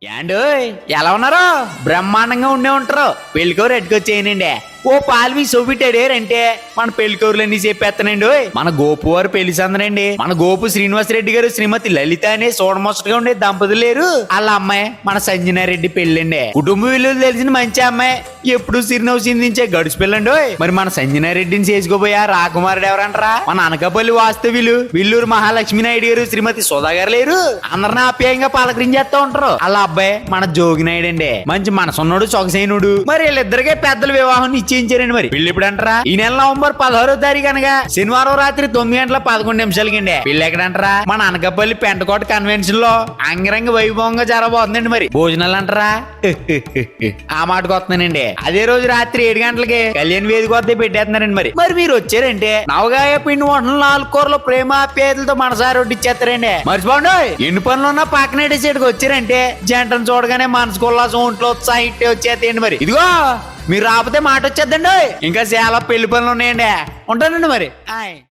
యాండోయ్ ఎలా ఉన్నారో బ్రహ్మాండంగా ఉండే ఉంటారు. పెళ్లికూరు ఎట్టుకొచ్చేయనండి. ఓ పాల్వి సొబిటాడేరంటే మన పెళ్లికూరులన్నీ చెప్పేస్తానండి. మన గోపు వారు పెళ్లి సందనండి. మన గోపు శ్రీనివాసరెడ్డి గారు శ్రీమతి లలిత అనే చూడమొచ్చటగా ఉండే దంపతులు లేరు. వాళ్ళ అమ్మాయి మన సంజనారెడ్డి పెళ్ళండి. కుటుంబ విలువలు తెలిసిన మంచి అమ్మాయి. ఎప్పుడు సిరినవ్వు సిందించే గడుచు పిల్లండి. మరి మన సంజనారెడ్డిని చేసుకోబోయా రాకుమారుడు ఎవరంటారా? మన అనకాపల్లి వాస్తవ్యులు విల్లూరు మహాలక్ష్మి నాయుడు గారు శ్రీమతి సుధా గారు లేరు. అందరిని ఆప్యాయంగా పలకరించేస్తా ఉంటారు. వాళ్ళ అబ్బాయి మన జోగి నాయుడు అండి. మంచి మనసున్నాడు, సొగసైనడు. మరి వీళ్ళిద్దరికే పెద్దల వివాహం నిశ్చయించారండి. మరి పెళ్లి ఇప్పుడు అంటారా? ఈ నెల నవంబర్ 16వ తారీఖు అనగా శనివారం రాత్రి 9:11 పెళ్లి ఎక్కడంటారా? మన అనకాపల్లి పెంటకోట కన్వెన్షన్ లో అంగరంగ వైభవంగా జరగబోతుందండి. మరి భోజనాలు అంటారా? ఆ మాటకు వస్తున్నానండి. అదే రోజు రాత్రి 7 గంటలకి కళ్యాణ వేదిక వద్ద పెట్టేస్తున్నారండి. మరి మీరు వచ్చారంటే నవగాయ పిండి వంటలు 4 కూరలు ప్రేమాప్యాయతలతో మనసారి వడ్డిచ్చేస్తారండి. మర్చిపోండి, ఎన్ని పనులు ఉన్నా పక్కన సైడ్కి వచ్చారంటే జంటను చూడగానే మనసుకు ఉల్లాసం, ఒంట్లో ఉత్సాహం ఇట్టే వచ్చేస్తాయండి. మరి ఇదిగో మీరు రాకపోతే మాట వచ్చేద్దండి. ఇంకా చాలా పెళ్లి పనులు ఉన్నాయండి. ఉంటానండి మరి.